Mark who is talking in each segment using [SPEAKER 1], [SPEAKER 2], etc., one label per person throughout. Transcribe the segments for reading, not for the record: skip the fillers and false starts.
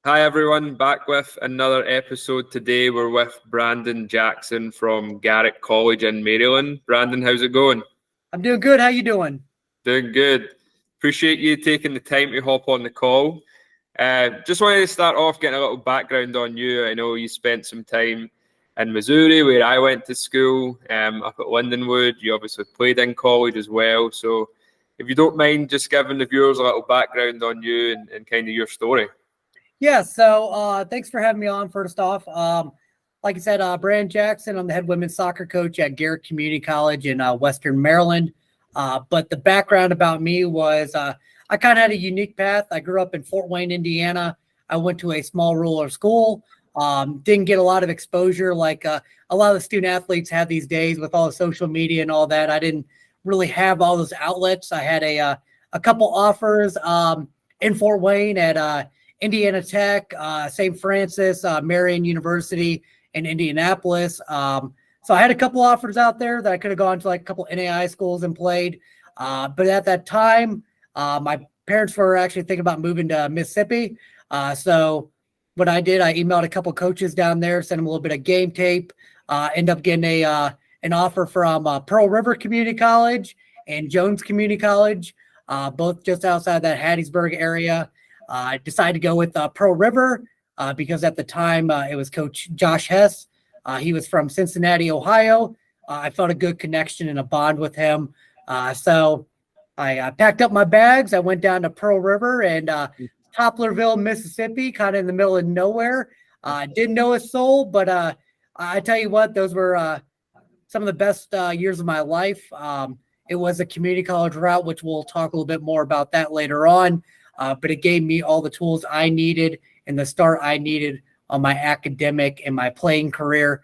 [SPEAKER 1] Hi everyone, back with another episode today. We're with Brandon Jackson from Garret College in Maryland. Brandon, how's it going?
[SPEAKER 2] I'm doing good. How you doing?
[SPEAKER 1] Doing good. Appreciate you taking the time to hop on the call. Just wanted to start off getting a little background on you. I know you spent some time in Missouri, where I went to school, up at Lindenwood. You obviously played in college as well. So if you don't mind just giving the viewers a little background on you and kind of your story.
[SPEAKER 2] Yeah. So thanks for having me on. First off, like I said, Brandon Jackson. I'm the head women's soccer coach at Garret Community College in Western Maryland. But the background about me was I kind of had a unique path. I grew up in Fort Wayne, Indiana. I went to a small rural school. Didn't get a lot of exposure like a lot of the student athletes have these days with all the social media and all that. I didn't really have all those outlets. I had a couple offers in Fort Wayne at Indiana Tech, St. Francis, Marian University in Indianapolis. So I had a couple offers out there that I could have gone to like a couple NAI schools and played. But at that time, my parents were actually thinking about moving to Mississippi. So what I did, I emailed a couple coaches down there, sent them a little bit of game tape, end up getting an offer from Pearl River Community College and Jones Community College, both just outside that Hattiesburg area. I decided to go with Pearl River because at the time it was Coach Josh Hess. He was from Cincinnati, Ohio. I felt a good connection and a bond with him. So I packed up my bags. I went down to Pearl River and Poplarville, Mississippi, kind of in the middle of nowhere. Didn't know a soul, but I tell you what, those were some of the best years of my life. It was a community college route, which we'll talk a little bit more about that later on. But it gave me all the tools I needed and the start I needed on my academic and my playing career.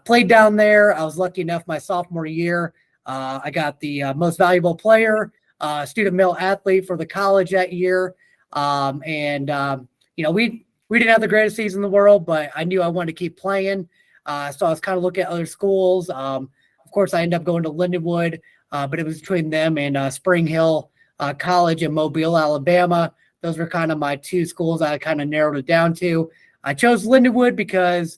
[SPEAKER 2] Played down there. I was lucky enough my sophomore year. I got the most valuable player, student male athlete for the college that year. You know, we didn't have the greatest season in the world, but I knew I wanted to keep playing. So I was kind of looking at other schools. Of course, I ended up going to Lindenwood, but it was between them and Spring Hill College in Mobile, Alabama. Those were kind of my two schools I kind of narrowed it down to. I chose Lindenwood because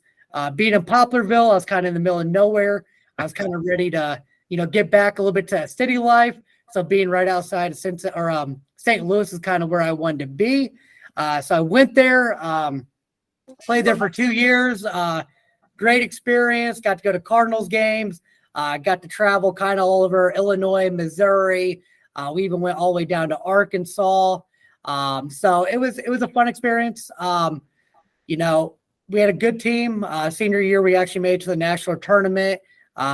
[SPEAKER 2] being in Poplarville, I was kind of in the middle of nowhere. I was kind of ready to, get back a little bit to city life. So being right outside of St. Louis is kind of where I wanted to be. So I went there, played there for 2 years. Great experience. Got to go to Cardinals games. Got to travel kind of all over Illinois, Missouri. We even went all the way down to Arkansas. So it was a fun experience. We had a good team. Senior year, we actually made it to the national tournament.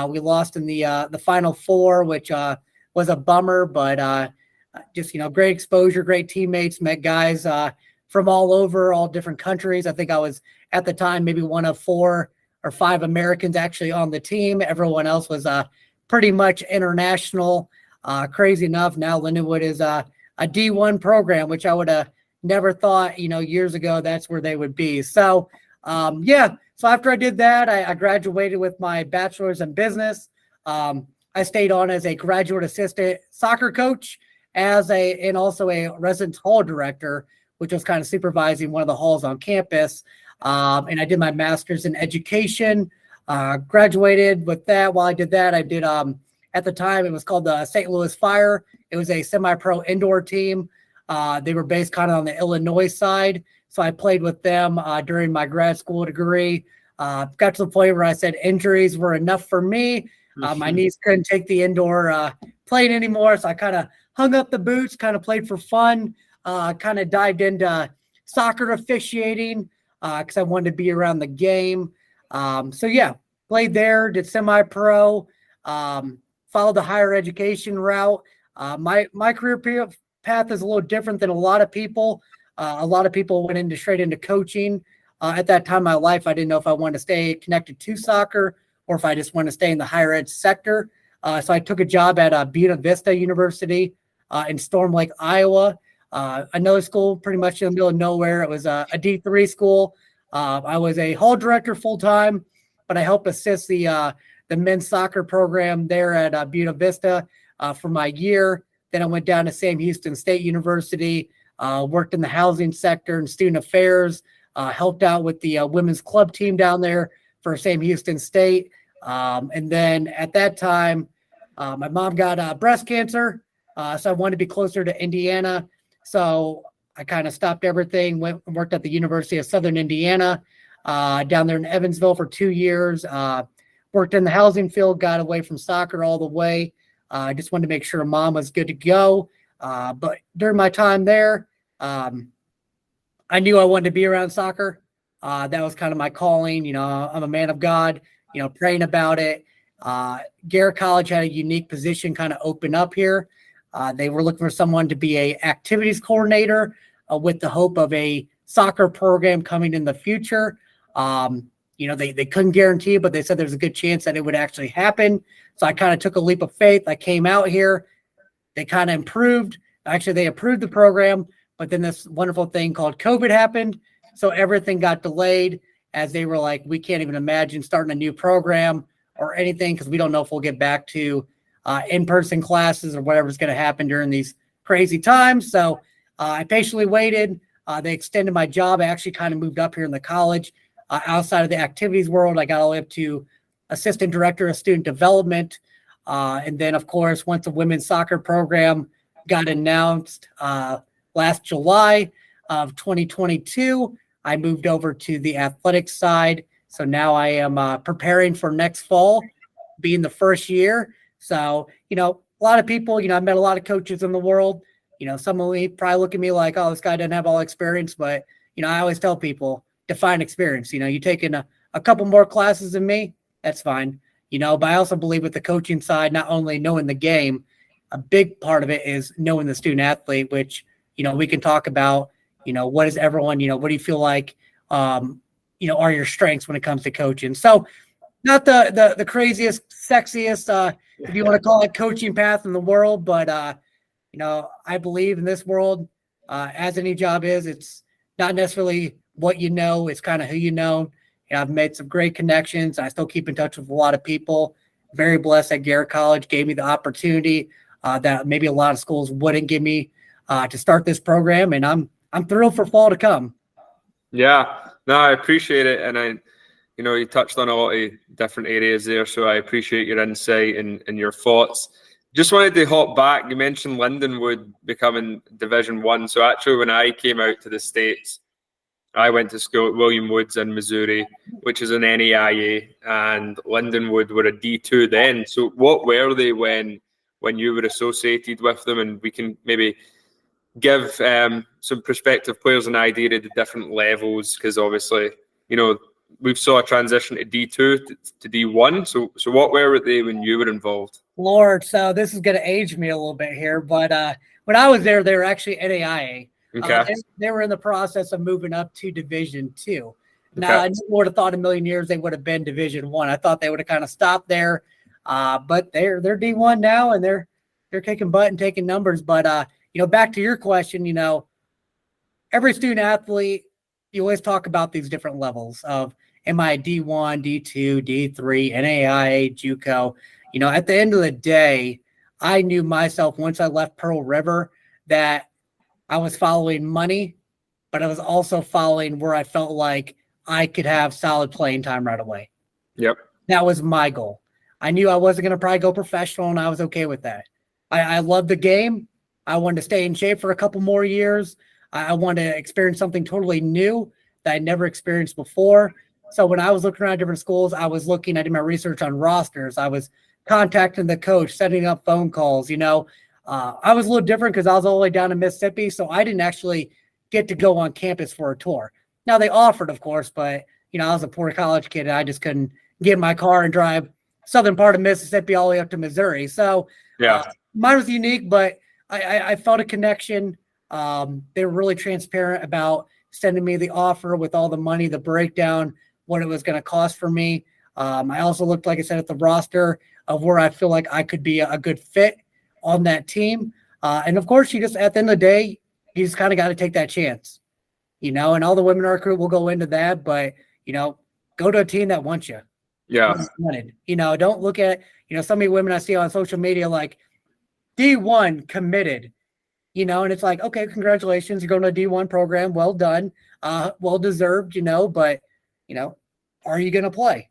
[SPEAKER 2] We lost in the Final Four, which was a bummer, but just great exposure, great teammates, met guys from all over, all different countries. I think I was at the time maybe one of 4 or 5 Americans actually on the team. Everyone else was pretty much international. Crazy enough, now Lindenwood is a D1 program, which I would have never thought, years ago that's where they would be. So, So after I did that, I graduated with my bachelor's in business. I stayed on as a graduate assistant soccer coach, and also a residence hall director, which was kind of supervising one of the halls on campus. And I did my master's in education. Graduated with that. While I did that, I did at the time, it was called the St. Louis Fire. It was a semi-pro indoor team. They were based kind of on the Illinois side. So I played with them during my grad school degree. Got to the point where I said injuries were enough for me. My knees couldn't take the indoor playing anymore. So I kind of hung up the boots, kind of played for fun, kind of dived into soccer officiating because I wanted to be around the game. Played there, did semi-pro, followed the higher education route. My career path is a little different than a lot of people. A lot of people went straight into coaching. At that time in my life, I didn't know if I wanted to stay connected to soccer or if I just want to stay in the higher ed sector. So I took a job at Buena Vista University in Storm Lake, Iowa. Another school pretty much in the middle of nowhere. It was a D3 school. I was a hall director full-time, but I helped assist the men's soccer program there at Buena Vista for my year. Then I went down to Sam Houston State University, worked in the housing sector and student affairs. helped out with the women's club team down there for Sam Houston State. And then at that time, my mom got breast cancer, so I wanted to be closer to Indiana. So I kind of stopped everything, went and worked at the University of Southern Indiana, down there in Evansville for 2 years. Worked in the housing field, got away from soccer all the way. I just wanted to make sure mom was good to go. But during my time there, I knew I wanted to be around soccer. That was kind of my calling. You know, I'm a man of God, you know, praying about it. Garret College had a unique position kind of open up here. They were looking for someone to be a activities coordinator with the hope of a soccer program coming in the future. You know, they couldn't guarantee it, but they said there's a good chance that it would actually happen. So I kind of took a leap of faith. I came out here. They kind of improved. Actually, they approved the program, but then this wonderful thing called COVID happened. So everything got delayed as they were like, we can't even imagine starting a new program or anything because we don't know if we'll get back to in-person classes or whatever's going to happen during these crazy times. So I patiently waited. They extended my job. I actually kind of moved up here in the college. Outside of the activities world, I got all the way up to assistant director of student development. And then, of course, once the women's soccer program got announced last July of 2022, I moved over to the athletics side. So now I am preparing for next fall, being the first year. So, you know, a lot of people, you know, I've met a lot of coaches in the world. You know, some of them probably look at me like, oh, this guy doesn't have all experience. But, you know, I always tell people, define experience. You know, you taking a couple more classes than me, that's fine. You know, but I also believe with the coaching side, not only knowing the game, a big part of it is knowing the student athlete, which, you know, we can talk about, you know, what is everyone, you know, what do you feel like, you know, are your strengths when it comes to coaching? So not the craziest, sexiest, if you want to call it coaching path in the world, but, you know, I believe in this world, as any job is, it's not necessarily what you know, it's kind of who you know. And I've made some great connections. I still keep in touch with a lot of people. Very blessed that Garret College gave me the opportunity that maybe a lot of schools wouldn't give me to start this program. And I'm thrilled for fall to come.
[SPEAKER 1] Yeah, no, I appreciate it. And you know, you touched on a lot of different areas there. So I appreciate your insight and your thoughts. Just wanted to hop back. You mentioned Lindenwood becoming Division I. So actually, when I came out to the States, I went to school at William Woods in Missouri, which is an NAIA, and Lindenwood were a D2 then. So what were they when you were associated with them? And we can maybe give some prospective players an idea of the different levels, because obviously, you know, we've saw a transition to D2 to D1. So what were they when you were involved?
[SPEAKER 2] Lord, so this is going to age me a little bit here, but when I was there, they were actually NAIA.
[SPEAKER 1] Okay.
[SPEAKER 2] They were in the process of moving up to Division II. Now, I would have thought a million years they would have been Division I. I thought they would have kind of stopped there, but they're D1 now, and they're kicking butt and taking numbers. But you know, back to your question, you know, every student athlete, you always talk about these different levels of am I D1, D2, D3, NAIA, JUCO. You know, at the end of the day, I knew myself once I left Pearl River that I was following money, but I was also following where I felt like I could have solid playing time right away.
[SPEAKER 1] Yep.
[SPEAKER 2] That was my goal. I knew I wasn't going to probably go professional, and I was okay with that. I loved the game. I wanted to stay in shape for a couple more years. I wanted to experience something totally new that I never experienced before. So when I was looking around different schools, I did my research on rosters. I was contacting the coach, setting up phone calls, you know. I was a little different because I was all the way down in Mississippi, so I didn't actually get to go on campus for a tour. Now, they offered, of course, but, you know, I was a poor college kid, and I just couldn't get in my car and drive southern part of Mississippi all the way up to Missouri. So mine was unique, but I felt a connection. They were really transparent about sending me the offer with all the money, the breakdown, what it was going to cost for me. I also looked, like I said, at the roster of where I feel like I could be a good fit on that team. And of course, you just, at the end of the day, you just kind of got to take that chance, you know, and all the women in our crew will go into that, but, you know, go to a team that wants you.
[SPEAKER 1] Yeah.
[SPEAKER 2] You know, don't look at, you know, some of the women I see on social media, like D1 committed. And it's like, okay, congratulations. You're going to a D1 program. Well done. Well deserved, but, are you going to play?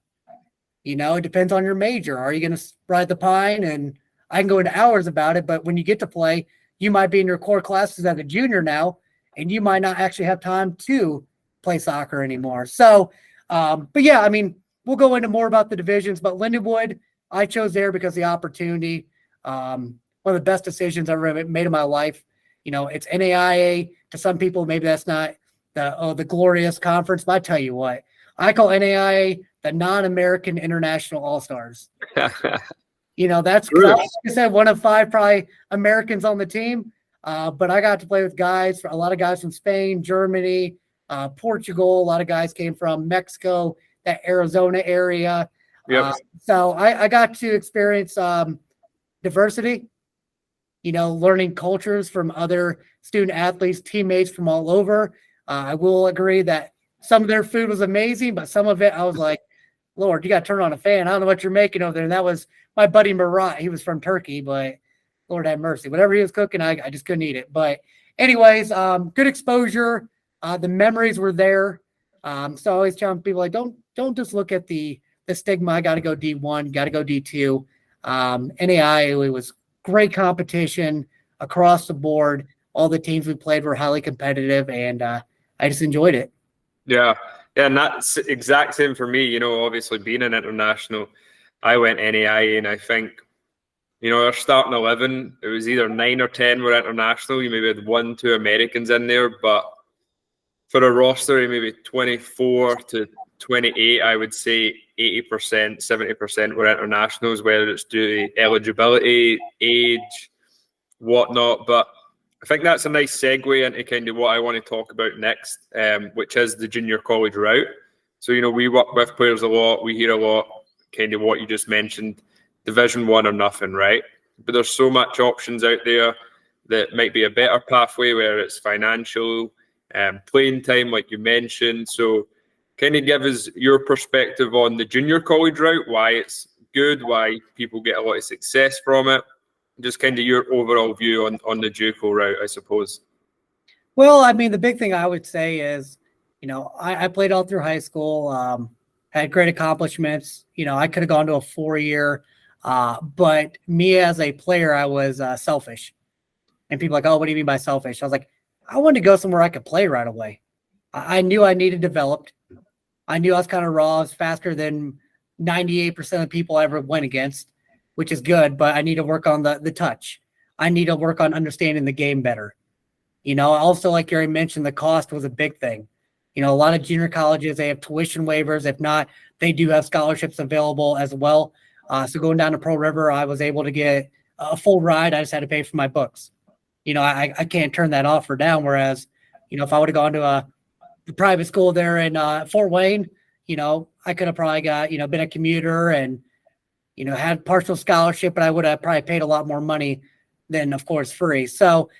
[SPEAKER 2] It depends on your major. Are you going to ride the pine? And I can go into hours about it, but when you get to play, you might be in your core classes as a junior now, and you might not actually have time to play soccer anymore. So, but yeah, I mean, we'll go into more about the divisions, but Lindenwood, I chose there because the opportunity, one of the best decisions I've ever made in my life. It's NAIA. To some people, maybe that's not the glorious conference, but I tell you what, I call NAIA the non-American International All-Stars. That's because like I said, one of 5 probably Americans on the team. But I got to play with a lot of guys from Spain, Germany, Portugal. A lot of guys came from Mexico, that Arizona area.
[SPEAKER 1] Yep.
[SPEAKER 2] So I got to experience diversity, learning cultures from other student athletes, teammates from all over. I will agree that some of their food was amazing, but some of it I was like, Lord, you got to turn on a fan. I don't know what you're making over there. And that was my buddy Murat. He was from Turkey, but Lord have mercy. Whatever he was cooking, I just couldn't eat it. But anyways, good exposure. The memories were there. So I always tell people, like, don't just look at the stigma. I got to go D1, got to go D2. NAIA, it was great competition across the board. All the teams we played were highly competitive, and I just enjoyed it.
[SPEAKER 1] Yeah, and that's exact same for me. Obviously being an international, I went NAIA, and I think, our starting 11, it was either 9 or 10 were international. You maybe had 1, 2 Americans in there, but for a roster of maybe 24 to 28, I would say 80%, 70% were internationals, whether it's due to eligibility, age, whatnot. But I think that's a nice segue into kind of what I want to talk about next, which is the junior college route. So, we work with players a lot. We hear a lot, kind of what you just mentioned, Division 1 or nothing, right? But there's so much options out there that might be a better pathway, where it's financial, playing time, like you mentioned. So kind of give us your perspective on the junior college route, why it's good, why people get a lot of success from it. Just kind of your overall view on the JUCO route, I suppose.
[SPEAKER 2] Well, I mean, the big thing I would say is, I played all through high school, had great accomplishments. I could have gone to a 4-year, but me as a player, I was selfish. And people are like, oh, what do you mean by selfish? I was like, I wanted to go somewhere I could play right away. I knew I needed developed. I knew I was kind of raw. I was faster than 98% of the people I ever went against, which is good, but I need to work on the touch. I need to work on understanding the game better. Also, like Gary mentioned, the cost was a big thing. A lot of junior colleges, they have tuition waivers. If not, they do have scholarships available as well. So going down to Pearl River, I was able to get a full ride. I just had to pay for my books. I can't turn that off or down. Whereas, if I would have gone to a private school there in Fort Wayne, I could have probably got, been a commuter and, had partial scholarship, but I would have probably paid a lot more money than, of course, free. So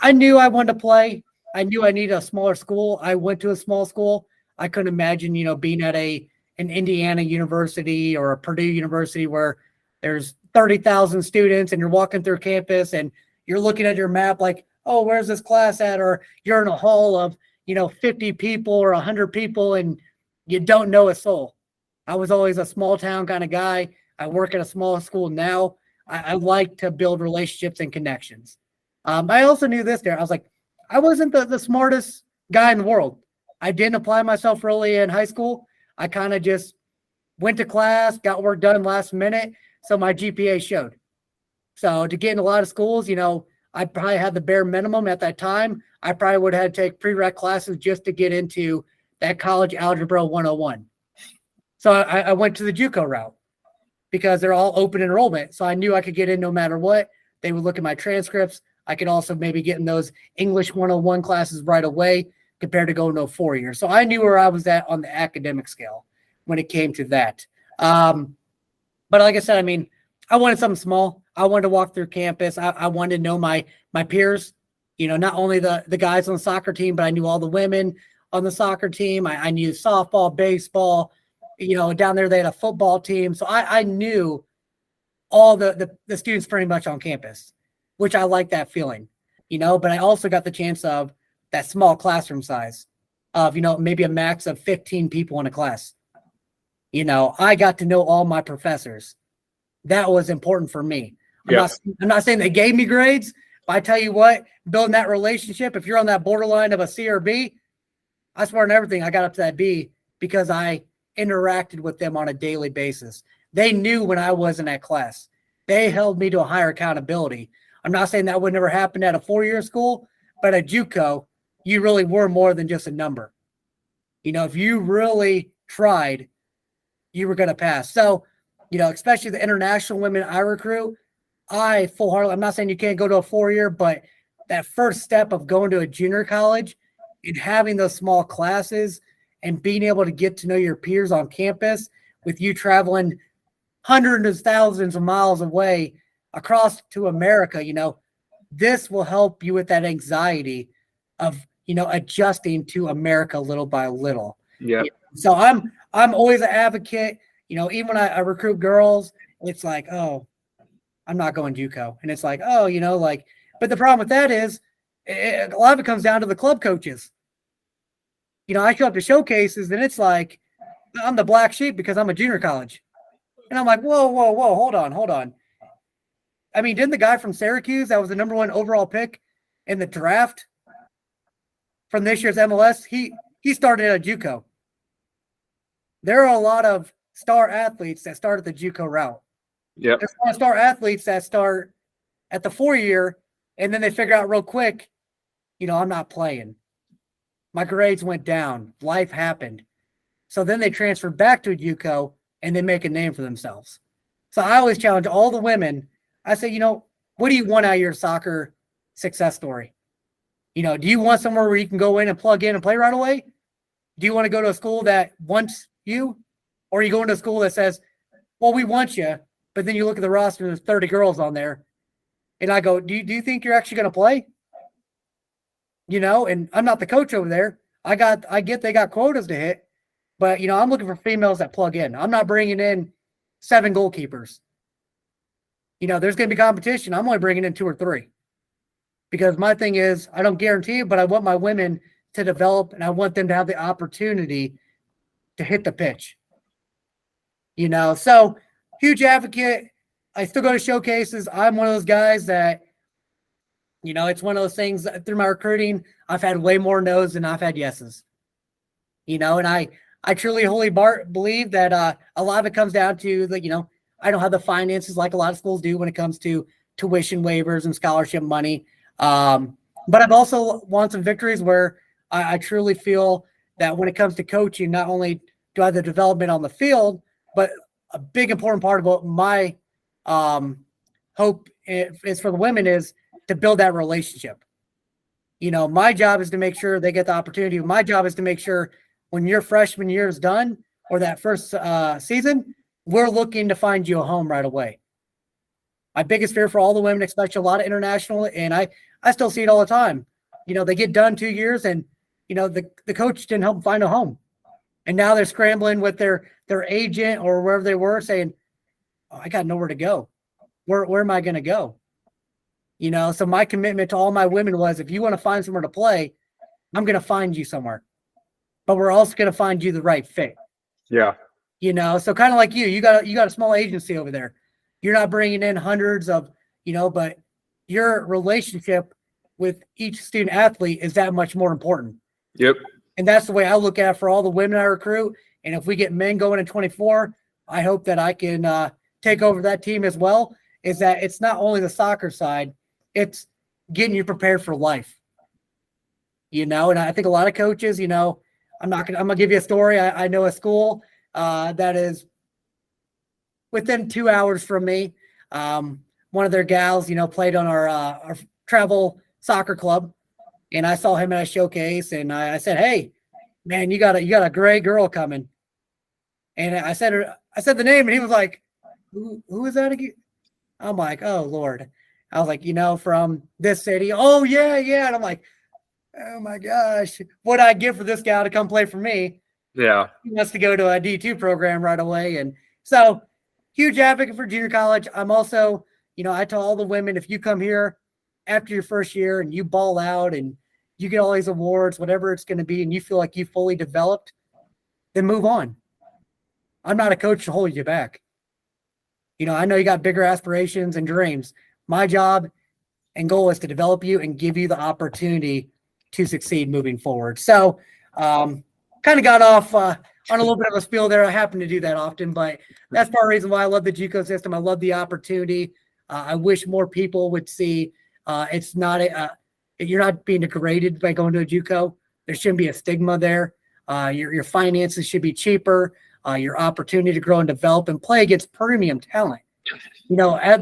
[SPEAKER 2] I knew I wanted to play. I knew I needed a smaller school. I went to a small school. I couldn't imagine, being at an Indiana University or a Purdue University where there's 30,000 students and you're walking through campus and you're looking at your map like, oh, where's this class at? Or you're in a hall of, 50 people or 100 people and you don't know a soul. I was always a small town kind of guy. I work at a small school now. I like to build relationships and connections. I also knew this there. I was like, I wasn't the smartest guy in the world. I didn't apply myself really in high school. I kind of just went to class, got work done last minute. So my GPA showed. So to get in a lot of schools, I probably had the bare minimum at that time. I probably would have had to take prereq classes just to get into that college algebra 101. So I went to the JUCO route because they're all open enrollment. So I knew I could get in no matter what. They would look at my transcripts. I could also maybe get in those English 101 classes right away compared to going to a 4-year. So I knew where I was at on the academic scale when it came to that. But like I said, I mean, I wanted something small. I wanted to walk through campus. I wanted to know my peers, not only the guys on the soccer team, but I knew all the women on the soccer team. I knew softball, baseball, down there they had a football team. So I knew all the students pretty much on campus, which I like that feeling. but I also got the chance of that small classroom size of, maybe a max of 15 people in a class. I got to know all my professors. That was important for me. I'm not saying they gave me grades, but I tell you what, building that relationship, if you're on that borderline of a C or B, I swear on everything, I got up to that B because I interacted with them on a daily basis. They knew when I was in that class. They held me to a higher accountability. I'm not saying that would never happen at a 4-year school, but at JUCO, you really were more than just a number. If you really tried, you were going to pass. So, especially the international women I recruit, I full-heartedly, I'm not saying you can't go to a 4-year, but that first step of going to a junior college and having those small classes and being able to get to know your peers on campus with you traveling hundreds of thousands of miles away across to America, this will help you with that anxiety of, adjusting to America little by little.
[SPEAKER 1] Yeah.
[SPEAKER 2] So I'm always an advocate, even when I recruit girls, it's like, oh, I'm not going JUCO. And it's like, oh, but the problem with that is a lot of it comes down to the club coaches. I show up to showcases and it's like, I'm the black sheep because I'm a junior college. And I'm like, whoa, hold on. I mean, didn't the guy from Syracuse that was the #1 overall pick in the draft from this year's MLS, he started at a JUCO. There are a lot of star athletes that start at the JUCO route.
[SPEAKER 1] Yep.
[SPEAKER 2] There's a lot of star athletes that start at the 4-year, and then they figure out real quick, I'm not playing. My grades went down. Life happened. So then they transfer back to a JUCO, and they make a name for themselves. So I always challenge all the women. I say, what do you want out of your soccer success story? Do you want somewhere where you can go in and plug in and play right away? Do you want to go to a school that wants you? Or are you going to a school that says, well, we want you, but then you look at the roster and there's 30 girls on there. And I go, do you think you're actually going to play? And I'm not the coach over there. I get they got quotas to hit, but, I'm looking for females that plug in. I'm not bringing in 7 goalkeepers. There's going to be competition. I'm only bringing in 2 or 3 because my thing is I don't guarantee it, but I want my women to develop and I want them to have the opportunity to hit the pitch. So huge advocate. I still go to showcases. I'm one of those guys that, it's one of those things that through my recruiting, I've had way more no's than I've had yeses. And I truly wholly believe that a lot of it comes down to the, I don't have the finances like a lot of schools do when it comes to tuition waivers and scholarship money. But I've also won some victories where I truly feel that when it comes to coaching, not only do I have the development on the field, but a big important part of what my hope is for the women is to build that relationship. My job is to make sure they get the opportunity. My job is to make sure when your freshman year is done or that first season, we're looking to find you a home right away. My biggest fear for all the women, especially a lot of international, and I still see it all the time. They get done 2 years and, the coach didn't help them find a home. And now they're scrambling with their agent or wherever they were saying, oh, I got nowhere to go. Where am I going to go? So my commitment to all my women was, if you want to find somewhere to play, I'm going to find you somewhere. But we're also going to find you the right fit.
[SPEAKER 1] Yeah.
[SPEAKER 2] So kind of like you got a small agency over there. You're not bringing in hundreds of, but your relationship with each student athlete is that much more important.
[SPEAKER 1] Yep.
[SPEAKER 2] And that's the way I look at it for all the women I recruit. And if we get men going in 24, I hope that I can take over that team as well. Is that it's not only the soccer side, it's getting you prepared for life. And I think a lot of coaches, I'm gonna give you a story. I know a school that is within 2 hours from me. One of their gals, played on our travel soccer club, and I saw him at a showcase, and I said, "Hey, man, you got a great girl coming." And I said the name, and he was like, "Who is that again?" I'm like, "Oh Lord." I was like, from this city. Oh yeah. And I'm like, oh my gosh, what I give for this gal to come play for me?
[SPEAKER 1] Yeah.
[SPEAKER 2] He wants to go to a D2 program right away. And so huge advocate for junior college. I'm also, I tell all the women, if you come here, after your first year and you ball out and you get all these awards, whatever it's going to be, and you feel like you fully developed, then move on. I'm not a coach to hold you back. I know you got bigger aspirations and dreams. My job and goal is to develop you and give you the opportunity to succeed moving forward. So kind of got off on a little bit of a spiel there. I happen to do that often, but that's part of the reason why I love the JUCO system. I love the opportunity. I wish more people would see it's not you're not being degraded by going to a JUCO. There shouldn't be a stigma there. Your finances should be cheaper. Your opportunity to grow and develop and play against premium talent.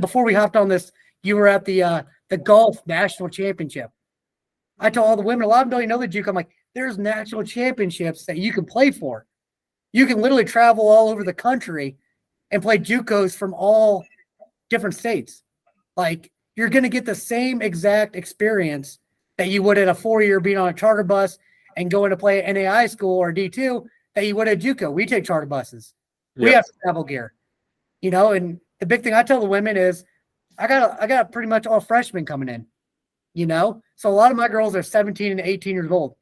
[SPEAKER 2] Before we hopped on this, you were at the golf national championship. I told all the women, a lot of them don't even know the JUCO. I'm like, there's national championships that you can play for. You can literally travel all over the country and play JUCOs from all different states. Like, you're going to get the same exact experience that you would at a 4-year being on a charter bus and going to play at NAI school or D2 that you would at JUCO. We take charter buses. Yep. We have travel gear. And the big thing I tell the women is I got pretty much all freshmen coming in. So a lot of my girls are 17 and 18 years old.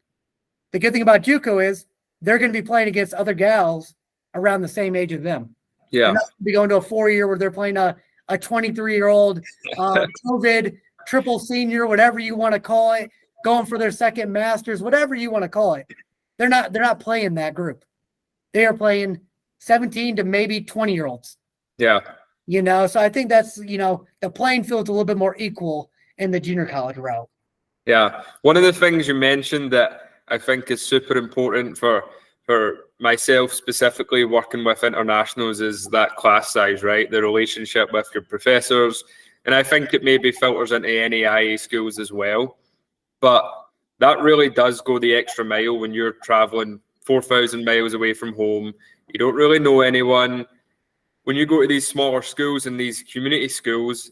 [SPEAKER 2] The good thing about JUCO is they're going to be playing against other gals around the same age as them. Yeah. They're not going to be going to a 4-year where they're playing a 23-year-old COVID triple senior, whatever you want to call it, going for their second master's, whatever you want to call it. They're not playing that group. They are playing 17 to maybe 20-year-olds.
[SPEAKER 1] Yeah.
[SPEAKER 2] So I think that's, the playing field's a little bit more equal in the junior college route.
[SPEAKER 1] Yeah. One of the things you mentioned that I think is super important for myself specifically working with internationals is that class size, right? The relationship with your professors. And I think it maybe filters into NAIA schools as well. But that really does go the extra mile when you're traveling 4,000 miles away from home. You don't really know anyone. When you go to these smaller schools and these community schools,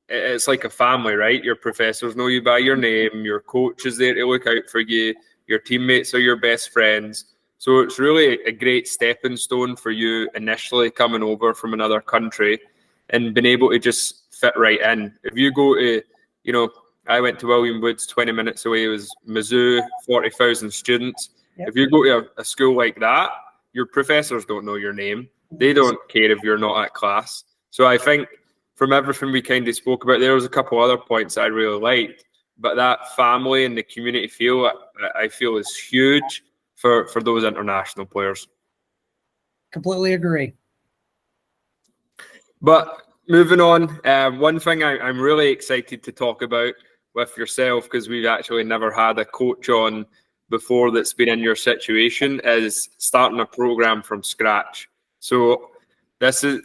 [SPEAKER 1] it's like a family, right? Your professors know you by your name. Your coach is there to look out for you. Your teammates are your best friends. So it's really a great stepping stone for you initially coming over from another country and being able to just fit right in. If you go to, I went to William Woods, 20 minutes away. It was Mizzou, 40,000 students. Yep. If you go to a school like that, your professors don't know your name. They don't care if you're not at class. So I think from everything we kind of spoke about, there was a couple other points I really liked. But that family and the community feel, I feel, is huge for those international players.
[SPEAKER 2] Completely agree.
[SPEAKER 1] But moving on, one thing I'm really excited to talk about with yourself, because we've actually never had a coach on before that's been in your situation, is starting a program from scratch. So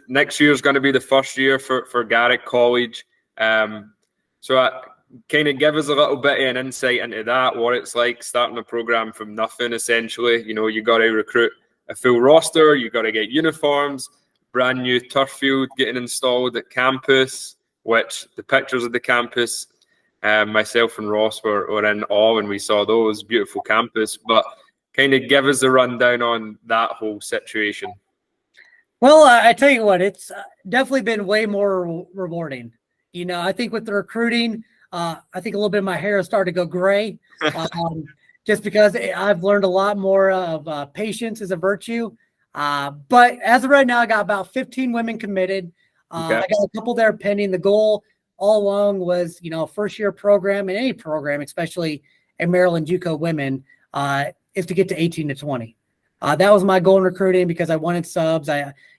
[SPEAKER 1] next year is going to be the first year for Garret College. So kind of give us a little bit of an insight into that, what it's like starting a program from nothing, essentially. You got to recruit a full roster, you got to get uniforms, brand new turf field getting installed at campus, which the pictures of the campus, myself and Ross were in awe when we saw those. Beautiful campus. But kind of give us a rundown on that whole situation.
[SPEAKER 2] Well, I tell you what, it's definitely been way more rewarding. I think with the recruiting, I think a little bit of my hair has started to go gray, just because I've learned a lot more of patience as a virtue. But as of right now, I got about 15 women committed. Okay. I got a couple there pending. The goal all along was, first-year program and any program, especially in Maryland JUCO women, is to get to 18 to 20. That was my goal in recruiting because I wanted subs.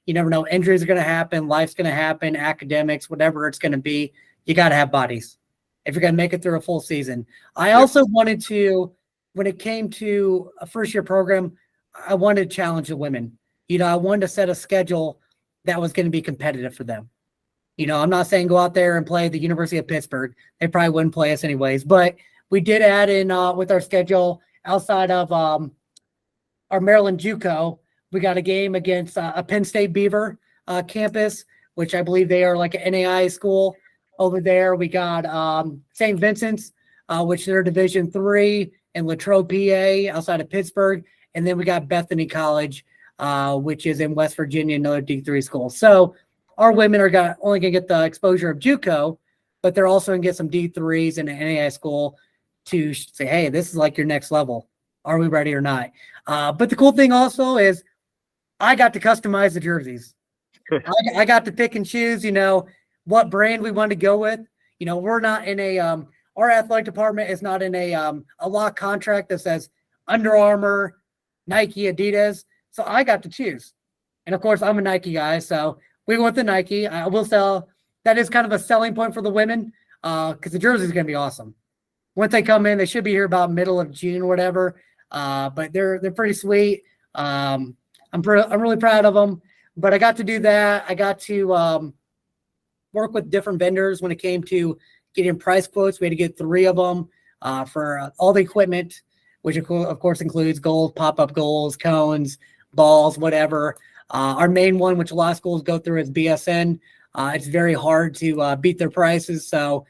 [SPEAKER 2] You never know. Injuries are going to happen. Life's going to happen. Academics, whatever it's going to be. You got to have bodies if you're going to make it through a full season. I also wanted to, when it came to a first-year program, I wanted to challenge the women. I wanted to set a schedule that was going to be competitive for them. I'm not saying go out there and play the University of Pittsburgh. They probably wouldn't play us anyways. But we did add in with our schedule outside of our Maryland JUCO. We got a game against a Penn State Beaver campus, which I believe they are like an NAI school over there. We got St. Vincent's, which they're Division III in Latrobe, PA, outside of Pittsburgh. And then we got Bethany College, which is in West Virginia, another D3 school. So our women are only going to get the exposure of JUCO, but they're also going to get some D3s in an NAI school to say, hey, this is like your next level. Are we ready or not? But the cool thing also is I got to customize the jerseys. I got to pick and choose, what brand we want to go with. We're not in our athletic department is not in a lock contract that says Under Armour, Nike, Adidas. So I got to choose. And of course, I'm a Nike guy. So we went the Nike. I will sell. That is kind of a selling point for the women because the jersey is going to be awesome. Once they come in, they should be here about middle of June or whatever. But they're pretty sweet. I'm really proud of them. But I got to do that. I got to work with different vendors when it came to getting price quotes. We had to get 3 of them for all the equipment, which of course includes goals, pop-up goals, cones, balls, whatever. Our main one, which a lot of schools go through, is BSN. It's very hard to beat their prices. So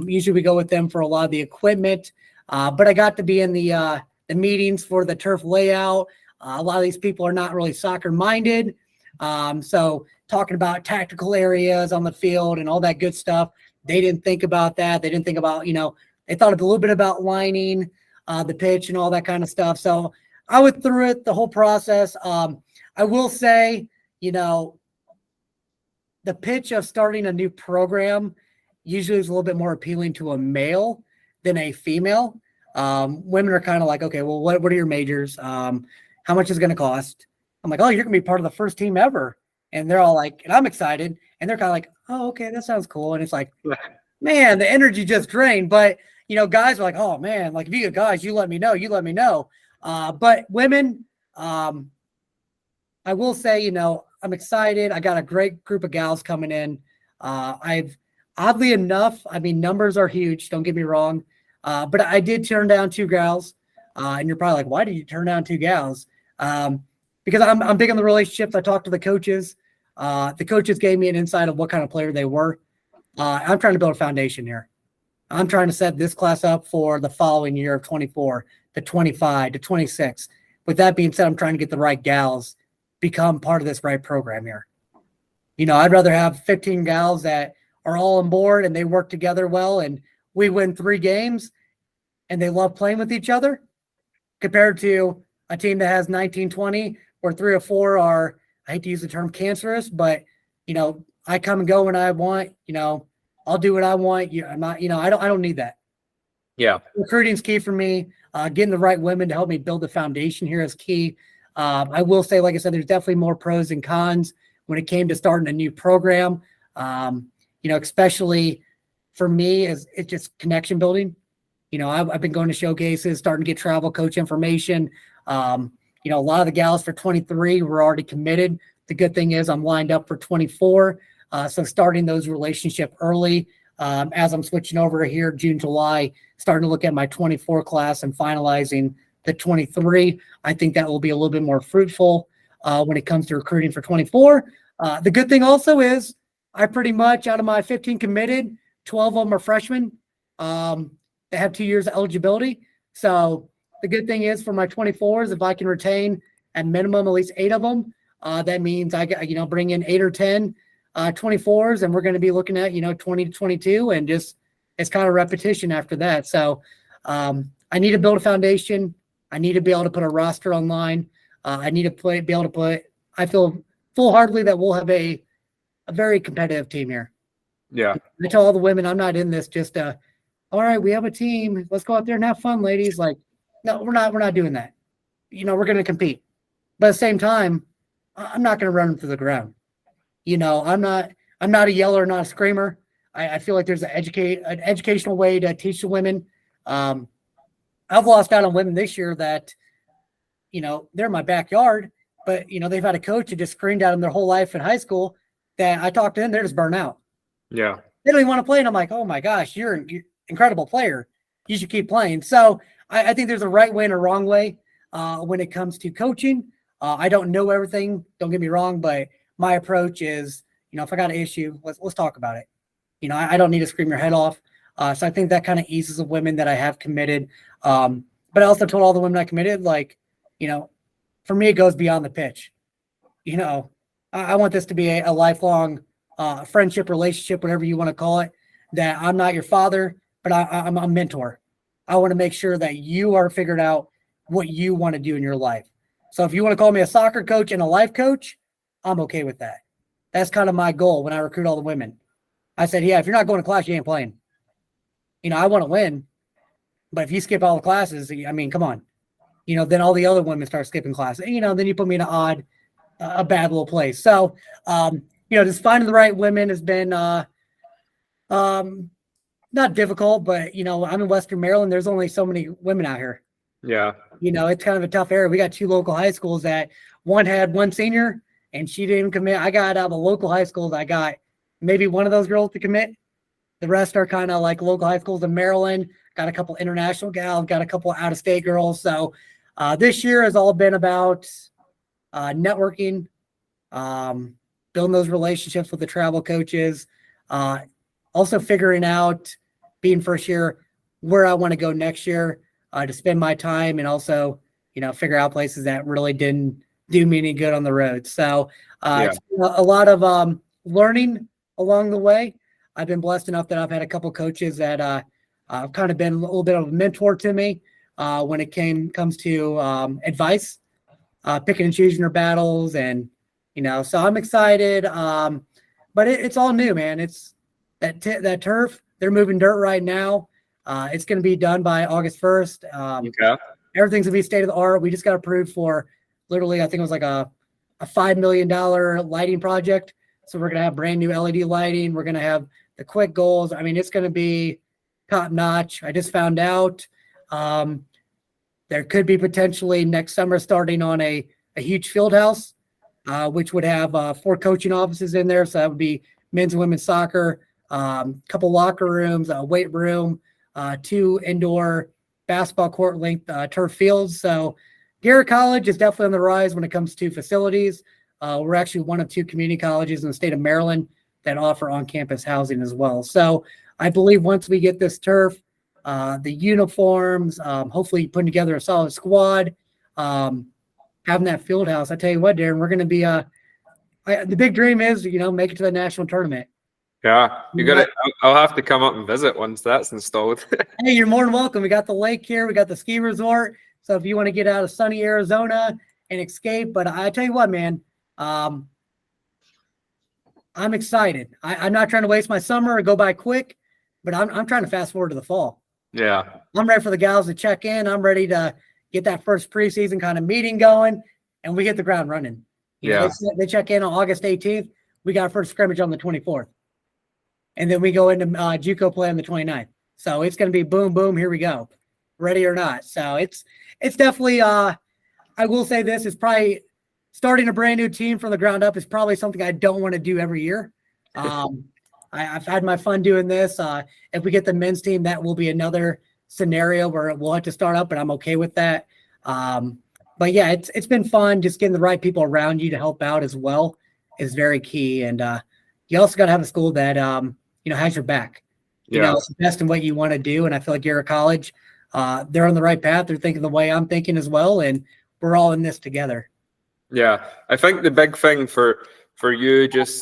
[SPEAKER 2] usually we go with them for a lot of the equipment. But I got to be in the meetings for the turf layout. A lot of these people are not really soccer minded. So talking about tactical areas on the field and all that good stuff, they didn't think about that. They didn't think about, they thought a little bit about lining the pitch and all that kind of stuff. So I went through it, the whole process. I will say, the pitch of starting a new program usually is a little bit more appealing to a male than a female. Women are kind of like, okay, well, what are your majors? How much is it going to cost? I'm like, oh, you're going to be part of the first team ever. And they're all like, and I'm excited. And they're kind of like, oh, okay, that sounds cool. And it's like, man, the energy just drained. But, guys are like, oh, man, like if you get guys, you let me know. But women, I will say, I'm excited. I got a great group of gals coming in. Oddly enough, numbers are huge. Don't get me wrong. But I did turn down 2 gals. And you're probably like, why did you turn down 2 gals? Because I'm big on the relationships. I talked to the coaches. The coaches gave me an insight of what kind of player they were. I'm trying to build a foundation here. I'm trying to set this class up for the following year of 24 to 25 to 26. With that being said, I'm trying to get the right gals become part of this right program here. I'd rather have 15 gals that are all on board and they work together well and we win 3 games and they love playing with each other compared to a team that has 19, 20 where 3 or 4 are, I hate to use the term cancerous, but, I come and go when I want, I'll do what I want. I'm not, I don't need that.
[SPEAKER 1] Yeah.
[SPEAKER 2] Recruiting's key for me. Getting the right women to help me build the foundation here is key. I will say, like I said, there's definitely more pros and cons when it came to starting a new program. Especially for me, it's just connection building. I've been going to showcases, starting to get travel coach information. A lot of the gals for 23 were already committed. The good thing is I'm lined up for 24. So starting those relationships early as I'm switching over here, June, July, starting to look at my 24 class and finalizing the 23. I think that will be a little bit more fruitful when it comes to recruiting for 24. The good thing also is I pretty much, out of my 15 committed, 12 of them are freshmen. They have 2 years of eligibility. So the good thing is for my 24s, if I can retain at minimum at least 8 of them, that means I bring in 8 or 10 24s, and we're going to be looking at 20 to 22, and just it's kind of repetition after that. So I need to build a foundation. I need to be able to put a roster online. I need to be able to put. I feel full-heartedly that we'll have a very competitive team here.
[SPEAKER 1] Yeah.
[SPEAKER 2] I tell all the women, I'm not in this just all right, we have a team. Let's go out there and have fun, ladies. Like, no, we're not doing that. We're going to compete. But at the same time, I'm not going to run them to the ground. I'm not a yeller, not a screamer. I feel like there's an educational way to teach the women. I've lost out on women this year that, they're in my backyard, but, they've had a coach who just screamed at them their whole life in high school that I talked to them, they're just burnt out.
[SPEAKER 1] Yeah.
[SPEAKER 2] They don't even want to play. And I'm like, oh my gosh, you're an incredible player. You should keep playing. So I think there's a right way and a wrong way when it comes to coaching. I don't know everything. Don't get me wrong, but my approach is, if I got an issue, let's talk about it. I don't need to scream your head off. So I think that kind of eases the women that I have committed. But I also told all the women I committed, like, for me, it goes beyond the pitch. I want this to be a lifelong friendship, relationship, whatever you want to call it. that I'm not your father, but I'm a mentor. I want to make sure that you are figured out what you want to do in your life. So if you want to call me a soccer coach and a life coach, I'm okay with that. That's kind of my goal when I recruit all the women. I said, yeah, if you're not going to class, you ain't playing. I want to win, but if you skip all the classes, I mean, come on. Then all the other women start skipping classes. Then you put me in a bad little place. So, just finding the right women has been not difficult, but I'm in Western Maryland. There's only so many women out here.
[SPEAKER 1] Yeah.
[SPEAKER 2] It's kind of a tough area. We got 2 local high schools that one had 1 senior and she didn't even commit. I got out of the local high schools. I got maybe one of those girls to commit. The rest are kind of like local high schools in Maryland. Got a couple international gals, got a couple out of state girls. So this year has all been about networking, building those relationships with the travel coaches, also figuring out, being first year, where I want to go next year to spend my time, and also, figure out places that really didn't do me any good on the road. So it's a lot of learning along the way. I've been blessed enough that I've had a couple coaches that have kind of been a little bit of a mentor to me when it comes to advice, picking and choosing their battles. And, so I'm excited. But it's all new, man. It's that turf. They're moving dirt right now. It's going to be done by August 1st.
[SPEAKER 1] Okay.
[SPEAKER 2] Everything's going to be state of the art. We just got approved for literally, I think it was like a $5 million lighting project. So we're going to have brand new LED lighting. We're going to have the quick goals. I mean, it's going to be top notch. I just found out there could be potentially next summer starting on a huge field house, which would have 4 coaching offices in there. So that would be men's and women's soccer, couple locker rooms, a weight room, 2 indoor basketball court length turf fields. So Garret College is definitely on the rise when it comes to facilities. We're actually one of 2 community colleges in the state of Maryland that offer on-campus housing as well. So I believe once we get this turf, the uniforms, hopefully putting together a solid squad, having that field house, I tell you what, Darren, we're going to be the big dream is, make it to the national tournament.
[SPEAKER 1] Yeah, you got it. I'll have to come up and visit once that's installed.
[SPEAKER 2] Hey, you're more than welcome. We got the lake here. We got the ski resort. So if you want to get out of sunny Arizona and escape, but I tell you what, man, I'm excited. I'm not trying to waste my summer or go by quick, but I'm trying to fast forward to the fall.
[SPEAKER 1] Yeah.
[SPEAKER 2] I'm ready for the gals to check in. I'm ready to get that first preseason kind of meeting going, and we hit the ground running. They check in on August 18th. We got our first scrimmage on the 24th. And then we go into JUCO play on the 29th. So it's going to be boom, boom, here we go. Ready or not. So it's definitely, I will say this, is probably starting a brand new team from the ground up is probably something I don't want to do every year. I've had my fun doing this. If we get the men's team, that will be another scenario where we'll have to start up, but I'm okay with that. But yeah, it's been fun. Just getting the right people around you to help out as well is very key. And you also got to have a school that, has your back. Invest in what you want to do. And I feel like Garret College, they're on the right path. They're thinking the way I'm thinking as well. And we're all in this together.
[SPEAKER 1] Yeah. I think the big thing for you, just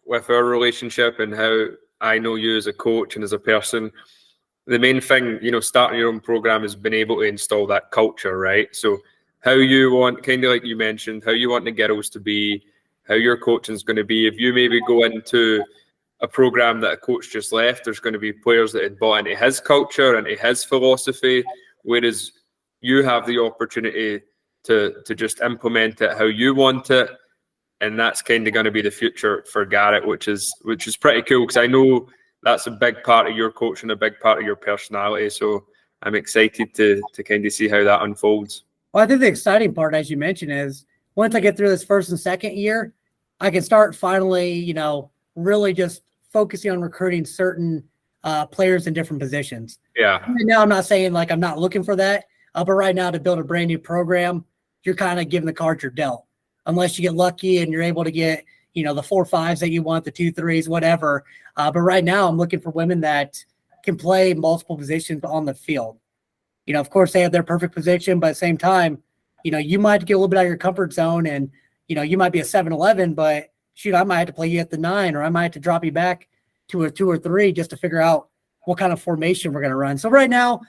[SPEAKER 1] with our relationship and how I know you as a coach and as a person, the main thing, starting your own program has been able to install that culture, right? So how you want, kind of like you mentioned, how you want the girls to be, how your coaching is going to be. If you maybe go into a program that a coach just left, there's going to be players that had bought into his culture, into his philosophy, whereas you have the opportunity to just implement it how you want it. And that's kind of going to be the future for Garret, which is pretty cool, because I know that's a big part of your coaching, a big part of your personality. So I'm excited to kind of see how that unfolds.
[SPEAKER 2] Well, I think the exciting part, as you mentioned, is once I get through this first and second year, I can start finally, really just focusing on recruiting certain players in different positions.
[SPEAKER 1] Yeah.
[SPEAKER 2] Right now, I'm not saying like I'm not looking for that, but right now to build a brand new program, you're kind of given the cards you're dealt. Unless you get lucky and you're able to get, the 4-5s that you want, the 2-3s, whatever. But right now I'm looking for women that can play multiple positions on the field. Of course they have their perfect position, but at the same time, you might get a little bit out of your comfort zone and, you might be a 7-11, but shoot, I might have to play you at the 9, or I might have to drop you back two or three just to figure out what kind of formation we're going to run. So right now,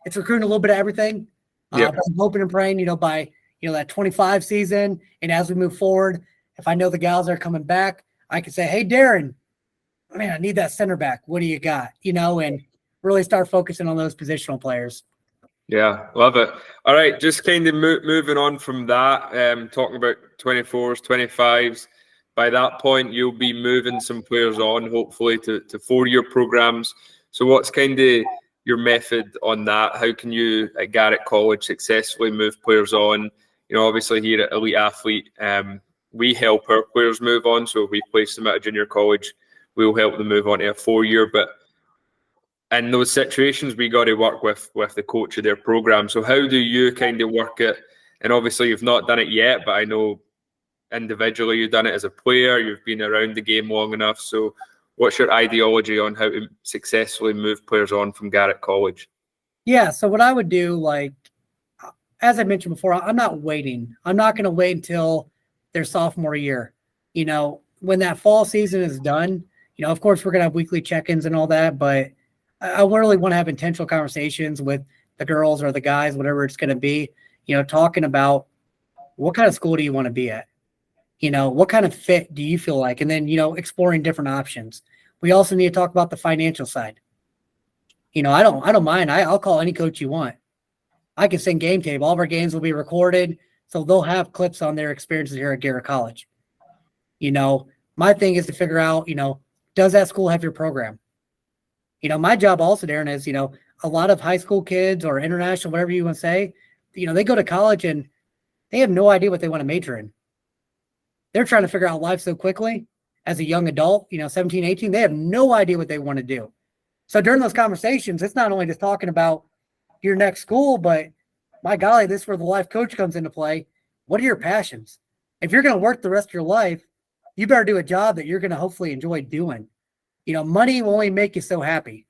[SPEAKER 2] it's recruiting a little bit of everything. But I'm hoping and praying, by that 25 season, and as we move forward, if I know the gals are coming back, I can say, hey, Darren, man, I need that center back. What do you got? And really start focusing on those positional players.
[SPEAKER 1] Yeah, love it. All right, just kind of moving on from that, talking about 24s, 25s. By that point, you'll be moving some players on, hopefully, to 4-year programs. So what's kind of your method on that? How can you, at Garret College, successfully move players on? Obviously here at Elite Athlete, we help our players move on. So if we place them at a junior college, we'll help them move on to a 4-year. But in those situations, we got to work with the coach of their program. So how do you kind of work it? And obviously you've not done it yet, but I know individually you've done it as a player. You've been around the game long enough. So what's your ideology on how to successfully move players on from Garret College?
[SPEAKER 2] Yeah, so what I would do, as I mentioned before, I'm not waiting. I'm not going to wait until their sophomore year. When that fall season is done, of course, we're going to have weekly check-ins and all that, but I really want to have intentional conversations with the girls or the guys, whatever it's going to be, talking about what kind of school do you want to be at? What kind of fit do you feel like? And then, exploring different options. We also need to talk about the financial side. I don't mind. I'll call any coach you want. I can send game tape. All of our games will be recorded, so they'll have clips on their experiences here at Garret College. My thing is to figure out, does that school have your program? My job also, Darren, is, a lot of high school kids or international, whatever you want to say, they go to college and they have no idea what they want to major in. They're trying to figure out life so quickly as a young adult, 17, 18, they have no idea what they want to do. So during those conversations, it's not only just talking about your next school, but my golly, this is where the life coach comes into play. What are your passions? If you're going to work the rest of your life, you better do a job that you're going to hopefully enjoy doing. Money will only make you so happy.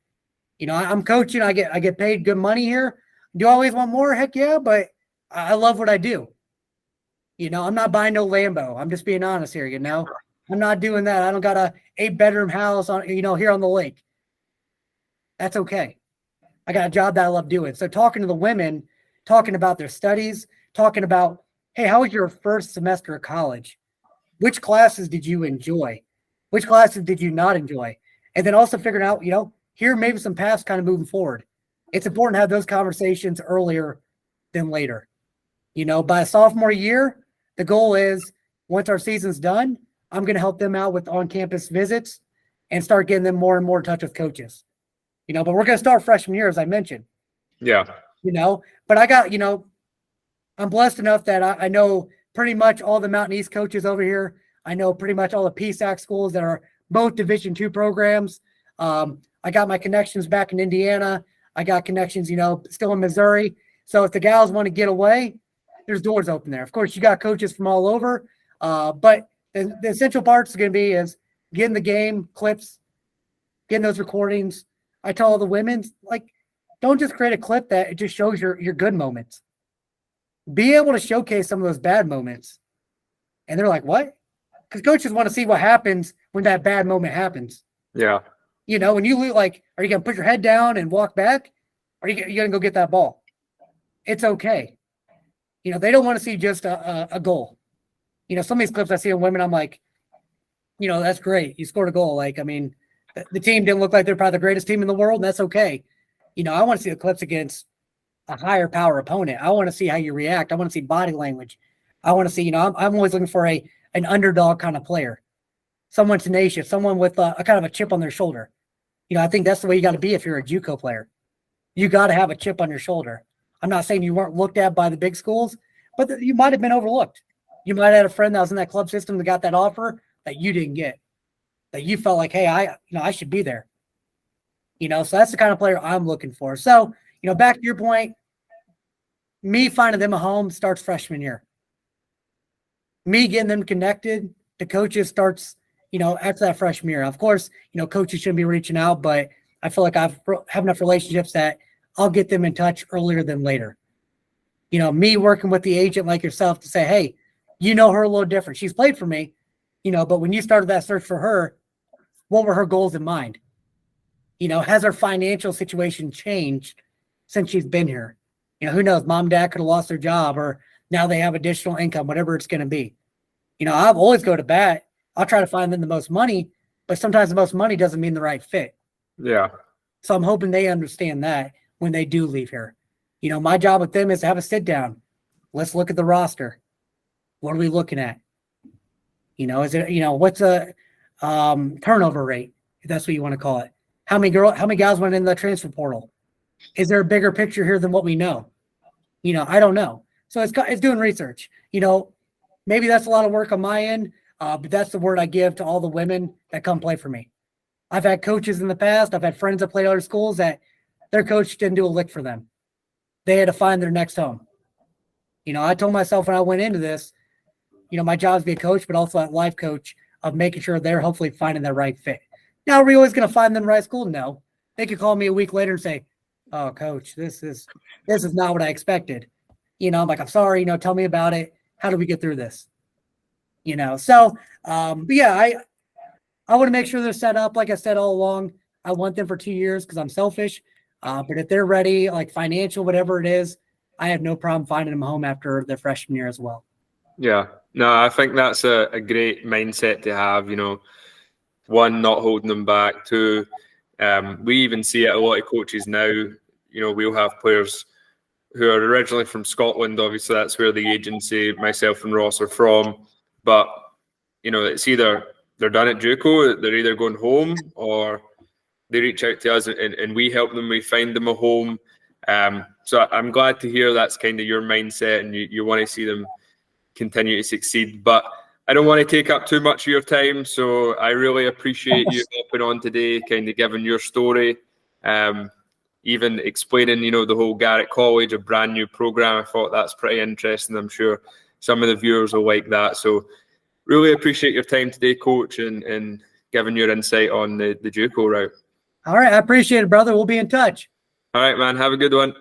[SPEAKER 2] I'm coaching. I get paid good money here. Do I always want more? Heck yeah, but I love what I do. I'm not buying no Lambo. I'm just being honest here. I'm not doing that. I don't got a 8-bedroom house on, here on the lake. That's okay. I got a job that I love doing. So talking to the women, talking about their studies, talking about, hey, how was your first semester of college? Which classes did you enjoy? Which classes did you not enjoy? And then also figuring out, here maybe some paths kind of moving forward. It's important to have those conversations earlier than later. By a sophomore year, the goal is once our season's done, I'm going to help them out with on-campus visits and start getting them more and more in touch with coaches. But we're going to start freshman year, as I mentioned.
[SPEAKER 1] Yeah.
[SPEAKER 2] But I got, I'm blessed enough that I know pretty much all the Mountain East coaches over here. I know pretty much all the PSAC schools that are both Division II programs. I got my connections back in Indiana. I got connections, still in Missouri. So if the gals want to get away, there's doors open there. Of course, you got coaches from all over. But the essential parts is going to be is getting the game clips, getting those recordings. I tell all the women, don't just create a clip that it just shows your good moments. Be able to showcase some of those bad moments. And they're like, what? Because coaches want to see what happens when that bad moment happens.
[SPEAKER 1] Yeah.
[SPEAKER 2] When you lose, are you going to put your head down and walk back? Or are you going to go get that ball? It's okay. They don't want to see just a goal. Some of these clips I see of women, I'm like, that's great. You scored a goal. The team didn't look like they're probably the greatest team in the world, and that's okay. I want to see the clips against a higher power opponent. I want to see how you react. I want to see body language. I want to see, I'm always looking for an underdog kind of player, someone tenacious, someone with a kind of a chip on their shoulder. I think that's the way you got to be if you're a JUCO player. You got to have a chip on your shoulder. I'm not saying you weren't looked at by the big schools, but you might have been overlooked. You might have had a friend that was in that club system that got that offer that you didn't get, that you felt like, hey, I should be there. So that's the kind of player I'm looking for. So, back to your point, me finding them a home starts freshman year. Me getting them connected to coaches starts, after that freshman year. Of course, coaches shouldn't be reaching out, but I feel like I have enough relationships that I'll get them in touch earlier than later. Me working with the agent like yourself to say, hey, her a little different. She's played for me, but when you started that search for her, what were her goals in mind? Has her financial situation changed since she's been here? Who knows? Mom and dad could have lost their job, or now they have additional income, whatever it's going to be. I've always go to bat. I'll try to find them the most money, but sometimes the most money doesn't mean the right fit.
[SPEAKER 1] Yeah.
[SPEAKER 2] So I'm hoping they understand that when they do leave here. My job with them is to have a sit down. Let's look at the roster. What are we looking at? Is it, what's a turnover rate, if that's what you want to call it? How many guys went in the transfer portal? Is there a bigger picture here than what we know? I don't know. So it's doing research. Maybe that's a lot of work on my end, but that's the word I give to all the women that come play for me. I've had coaches in the past. I've had friends that played other schools that their coach didn't do a lick for them. They had to find their next home. I told myself when I went into this, my job is to be a coach, but also that life coach of making sure they're hopefully finding their right fit. Now, are we always going to find them the right school? No. They could call me a week later and say, "Oh, coach, this is not what I expected." I'm like, "I'm sorry. Tell me about it. How do we get through this?" So, but yeah, I want to make sure they're set up. Like I said all along, I want them for 2 years because I'm selfish. But if they're ready, like financial, whatever it is, I have no problem finding them home after their freshman year as well.
[SPEAKER 1] Yeah. No, I think that's a great mindset to have, one, not holding them back. Two, we even see it a lot of coaches now, we'll have players who are originally from Scotland. Obviously, that's where the agency, myself and Ross, are from. But, it's either they're done at JUCO, they're either going home, or they reach out to us and we help them, we find them a home. So I'm glad to hear that's kind of your mindset, and you want to see them continue to succeed. But I don't want to take up too much of your time, so I really appreciate you hopping on today, kind of giving your story, even explaining, the whole Garret College, a brand new program. I thought that's pretty interesting. I'm sure some of the viewers will like that. So really appreciate your time today, Coach, and giving your insight on the JUCO route.
[SPEAKER 2] All right, I appreciate it, brother. We'll be in touch.
[SPEAKER 1] All right, man. Have a good one.